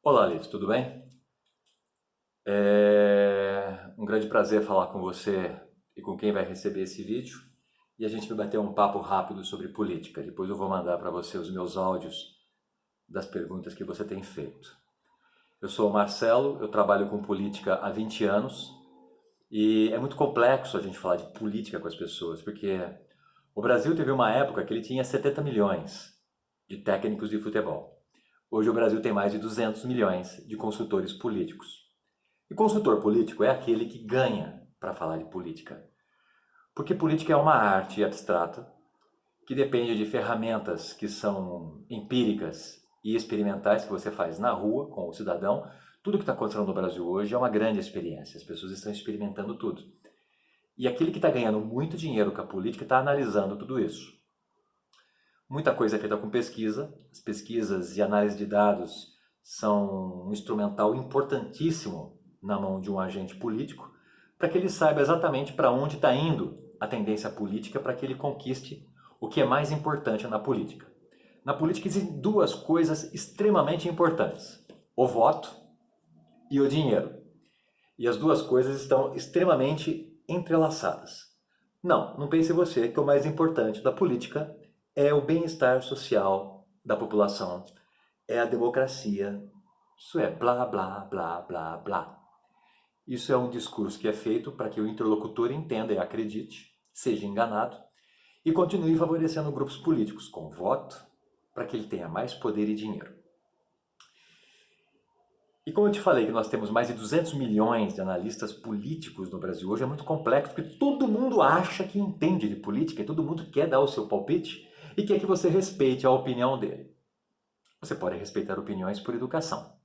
Olá, Liz, tudo bem? É um grande prazer falar com você e com quem vai receber esse vídeo. E a gente vai bater um papo rápido sobre política. Depois eu vou mandar para você os meus áudios das perguntas que você tem feito. Eu sou o Marcelo, eu trabalho com política há 20 anos e é muito complexo a gente falar de política com as pessoas, porque o Brasil teve uma época que ele tinha 70 milhões de técnicos de futebol. Hoje o Brasil tem mais de 200 milhões de consultores políticos. E consultor político é aquele que ganha para falar de política. Porque política é uma arte abstrata que depende de ferramentas que são empíricas e experimentais que você faz na rua com o cidadão. Tudo que está acontecendo no Brasil hoje é uma grande experiência. As pessoas estão experimentando tudo. E aquele que está ganhando muito dinheiro com a política está analisando tudo isso. Muita coisa é feita com pesquisa. As pesquisas e análise de dados são um instrumental importantíssimo na mão de um agente político, para que ele saiba exatamente para onde está indo a tendência política, para que ele conquiste o que é mais importante na política. Na política existem duas coisas extremamente importantes: o voto e o dinheiro. E as duas coisas estão extremamente entrelaçadas. Não pense você que o mais importante da política é o bem-estar social da população, é a democracia, isso é blá, blá, blá, blá, blá. Isso é um discurso que é feito para que o interlocutor entenda e acredite, seja enganado, e continue favorecendo grupos políticos com voto, para que ele tenha mais poder e dinheiro. E como eu te falei que nós temos mais de 200 milhões de analistas políticos no Brasil hoje, é muito complexo, porque todo mundo acha que entende de política, e todo mundo quer dar o seu palpite e quer que você respeite a opinião dele. Você pode respeitar opiniões por educação,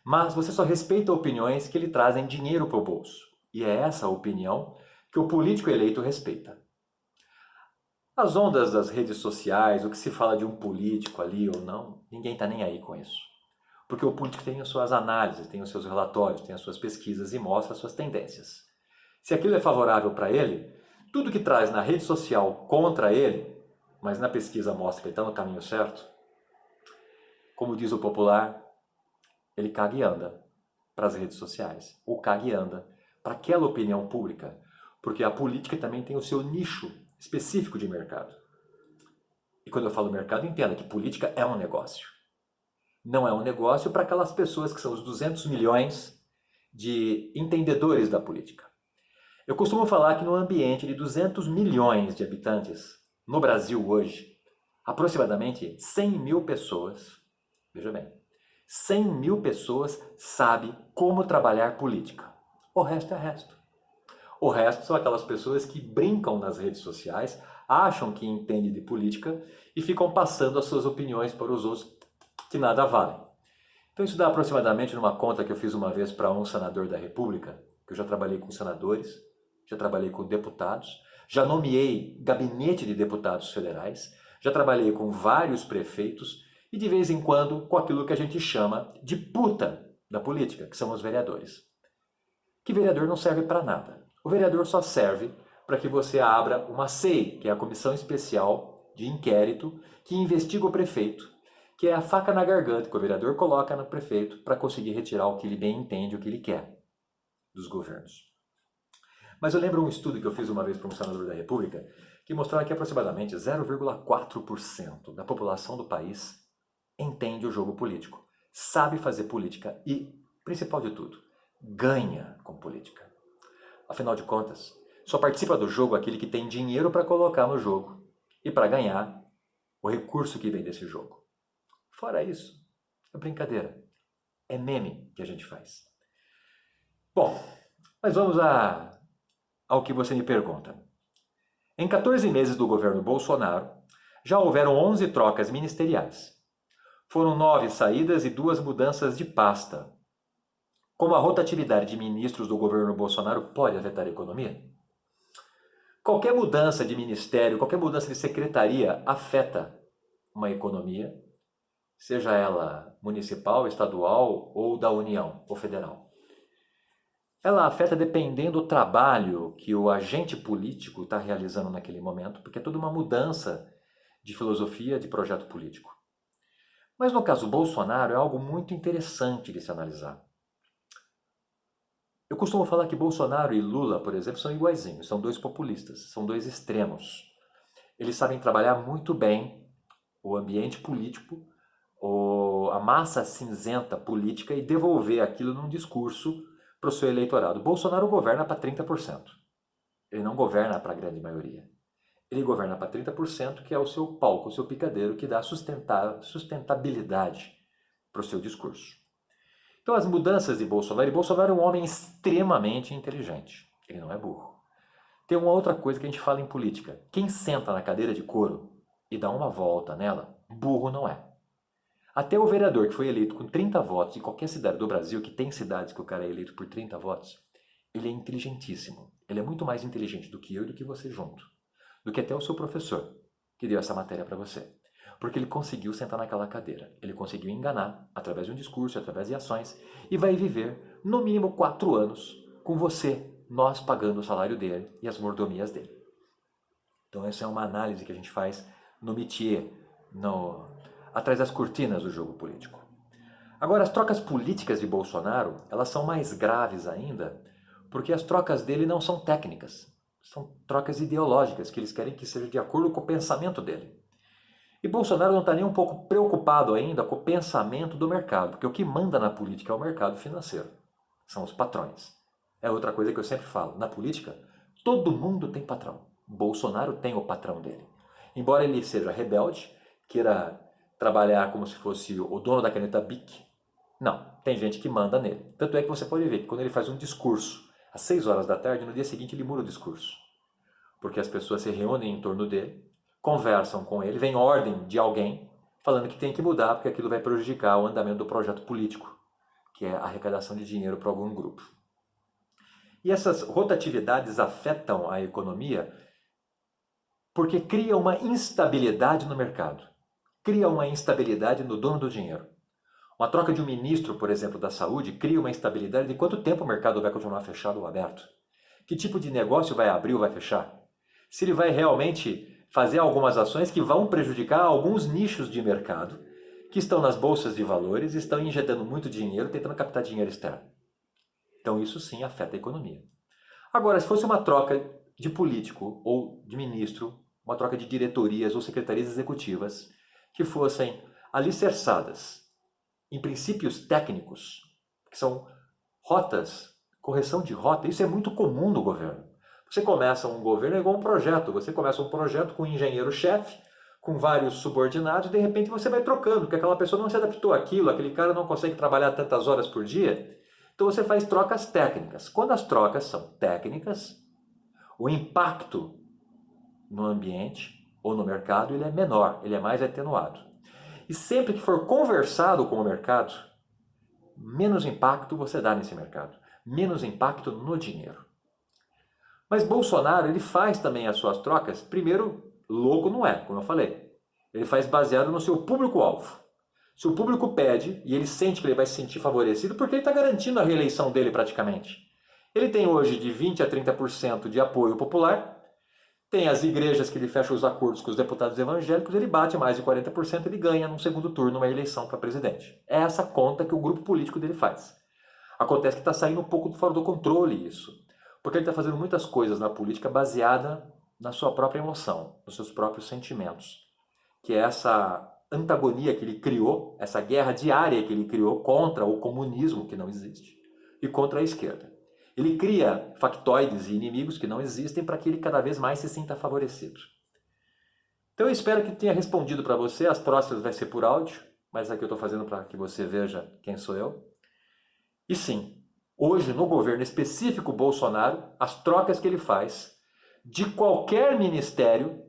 mas você só respeita opiniões que lhe trazem dinheiro para o bolso. E é essa a opinião que o político eleito respeita. As ondas das redes sociais, o que se fala de um político ali ou não, ninguém está nem aí com isso. Porque o político tem as suas análises, tem os seus relatórios, tem as suas pesquisas e mostra as suas tendências. Se aquilo é favorável para ele, tudo que traz na rede social contra ele, mas na pesquisa mostra que ele está no caminho certo, como diz o popular, ele caga e anda para as redes sociais, ou caga e anda para aquela opinião pública, porque a política também tem o seu nicho específico de mercado. E quando eu falo mercado, entenda que política é um negócio. Não é um negócio para aquelas pessoas que são os 200 milhões de entendedores da política. Eu costumo falar que no ambiente de 200 milhões de habitantes no Brasil hoje, aproximadamente 100 mil pessoas, veja bem, 100 mil pessoas sabem como trabalhar política. O resto é resto. O resto são aquelas pessoas que brincam nas redes sociais, acham que entendem de política e ficam passando as suas opiniões para os outros que nada valem. Então isso dá aproximadamente, numa conta que eu fiz uma vez para um senador da República, que eu já trabalhei com senadores, já trabalhei com deputados, já nomeei gabinete de deputados federais, já trabalhei com vários prefeitos e de vez em quando com aquilo que a gente chama de puta da política, que são os vereadores. Que vereador não serve para nada. O vereador só serve para que você abra uma CEI, que é a Comissão Especial de Inquérito, que investiga o prefeito, que é a faca na garganta que o vereador coloca no prefeito para conseguir retirar o que ele bem entende, o que ele quer dos governos. Mas eu lembro um estudo que eu fiz uma vez para um senador da República, que mostrava que aproximadamente 0,4% da população do país entende o jogo político, sabe fazer política e, principal de tudo, ganha com política. Afinal de contas, só participa do jogo aquele que tem dinheiro para colocar no jogo e para ganhar o recurso que vem desse jogo. Fora isso, é brincadeira, é meme que a gente faz. Bom, mas vamos ao que você me pergunta. Em 14 meses do governo Bolsonaro, já houveram 11 trocas ministeriais. Foram 9 saídas e 2 mudanças de pasta. Como a rotatividade de ministros do governo Bolsonaro pode afetar a economia? Qualquer mudança de ministério, qualquer mudança de secretaria afeta uma economia, seja ela municipal, estadual ou da União ou federal. Ela afeta dependendo do trabalho que o agente político está realizando naquele momento, porque é toda uma mudança de filosofia, de projeto político. Mas no caso Bolsonaro é algo muito interessante de se analisar. Eu costumo falar que Bolsonaro e Lula, por exemplo, são iguaizinhos, são dois populistas, são dois extremos. Eles sabem trabalhar muito bem o ambiente político, a massa cinzenta política e devolver aquilo num discurso para o seu eleitorado. Bolsonaro governa para 30%. Ele não governa para a grande maioria. Ele governa para 30%, que é o seu palco, o seu picadeiro, que dá sustentabilidade para o seu discurso. Então as mudanças de Bolsonaro, e Bolsonaro é um homem extremamente inteligente, ele não é burro. Tem uma outra coisa que a gente fala em política, quem senta na cadeira de couro e dá uma volta nela, burro não é. Até o vereador que foi eleito com 30 votos em qualquer cidade do Brasil, que tem cidades que o cara é eleito por 30 votos, ele é inteligentíssimo. Ele é muito mais inteligente do que eu e do que você junto. Do que até o seu professor, que deu essa matéria para você. Porque ele conseguiu sentar naquela cadeira. Ele conseguiu enganar, através de um discurso, através de ações, e vai viver, no mínimo 4 anos, com você, nós pagando o salário dele e as mordomias dele. Então essa é uma análise que a gente faz no métier, atrás das cortinas do jogo político. Agora, as trocas políticas de Bolsonaro, elas são mais graves ainda, porque as trocas dele não são técnicas. São trocas ideológicas, que eles querem que seja de acordo com o pensamento dele. E Bolsonaro não está nem um pouco preocupado ainda com o pensamento do mercado, porque o que manda na política é o mercado financeiro. São os patrões. É outra coisa que eu sempre falo. Na política, todo mundo tem patrão. Bolsonaro tem o patrão dele. Embora ele seja rebelde, queira trabalhar como se fosse o dono da caneta Bic, não, tem gente que manda nele. Tanto é que você pode ver que quando ele faz um discurso às 6 horas da tarde, no dia seguinte ele muda o discurso. Porque as pessoas se reúnem em torno dele, conversam com ele, vem ordem de alguém falando que tem que mudar porque aquilo vai prejudicar o andamento do projeto político, que é a arrecadação de dinheiro para algum grupo. E essas rotatividades afetam a economia porque cria uma instabilidade no mercado, cria uma instabilidade no dono do dinheiro. Uma troca de um ministro, por exemplo, da saúde, cria uma instabilidade de quanto tempo o mercado vai continuar fechado ou aberto. Que tipo de negócio vai abrir ou vai fechar? Se ele vai realmente fazer algumas ações que vão prejudicar alguns nichos de mercado que estão nas bolsas de valores, estão injetando muito dinheiro, tentando captar dinheiro externo. Então isso sim afeta a economia. Agora, se fosse uma troca de político ou de ministro, uma troca de diretorias ou secretarias executivas que fossem alicerçadas em princípios técnicos, que são rotas, correção de rota, isso é muito comum no governo. Você começa um governo é igual um projeto, você começa um projeto com um engenheiro-chefe, com vários subordinados, e de repente você vai trocando, porque aquela pessoa não se adaptou àquilo, aquele cara não consegue trabalhar tantas horas por dia, então você faz trocas técnicas. Quando as trocas são técnicas, o impacto no ambiente ou no mercado ele é menor, ele é mais atenuado. E sempre que for conversado com o mercado, menos impacto você dá nesse mercado, menos impacto no dinheiro. Mas Bolsonaro, ele faz também as suas trocas, primeiro, louco não é, como eu falei. Ele faz baseado no seu público-alvo. Se o público pede e ele sente que ele vai se sentir favorecido, porque ele está garantindo a reeleição dele praticamente. Ele tem hoje de 20% a 30% de apoio popular, tem as igrejas que ele fecha os acordos com os deputados evangélicos, ele bate mais de 40%, ele ganha num segundo turno uma eleição para presidente. É essa conta que o grupo político dele faz. Acontece que está saindo um pouco fora do controle isso, porque ele está fazendo muitas coisas na política baseada na sua própria emoção, nos seus próprios sentimentos, que é essa antagonia que ele criou, essa guerra diária que ele criou contra o comunismo, que não existe, e contra a esquerda. Ele cria factoides e inimigos que não existem para que ele cada vez mais se sinta favorecido. Então eu espero que tenha respondido para você. As próximas vai ser por áudio, mas aqui eu estou fazendo para que você veja quem sou eu. E sim, hoje no governo específico Bolsonaro, as trocas que ele faz de qualquer ministério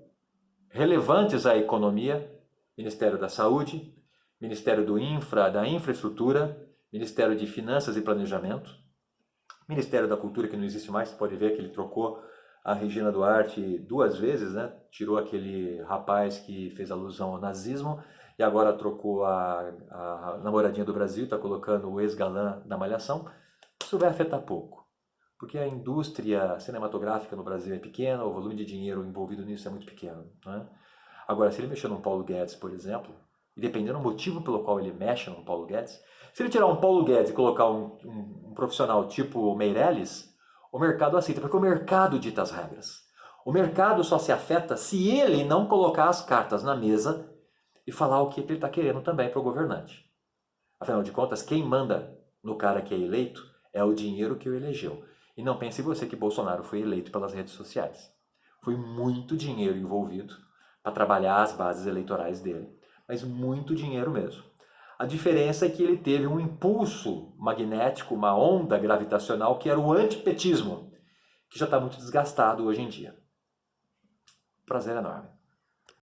relevantes à economia, Ministério da Saúde, Ministério da Infraestrutura, Ministério de Finanças e Planejamento, Ministério da Cultura, que não existe mais, você pode ver que ele trocou a Regina Duarte 2 vezes, né? Tirou aquele rapaz que fez alusão ao nazismo e agora trocou a namoradinha do Brasil, está colocando o ex-galã da Malhação. Isso vai afetar pouco, porque a indústria cinematográfica no Brasil é pequena, o volume de dinheiro envolvido nisso é muito pequeno, né? Agora, se ele mexer no Paulo Guedes, por exemplo, e dependendo do motivo pelo qual ele mexe no Paulo Guedes, se ele tirar um Paulo Guedes e colocar um profissional tipo Meirelles, o mercado aceita, porque o mercado dita as regras. O mercado só se afeta se ele não colocar as cartas na mesa e falar o que ele está querendo também para o governante. Afinal de contas, quem manda no cara que é eleito é o dinheiro que o elegeu. E não pense você que Bolsonaro foi eleito pelas redes sociais. Foi muito dinheiro envolvido para trabalhar as bases eleitorais dele, mas muito dinheiro mesmo. A diferença é que ele teve um impulso magnético, uma onda gravitacional que era o antipetismo, que já está muito desgastado hoje em dia. Prazer enorme.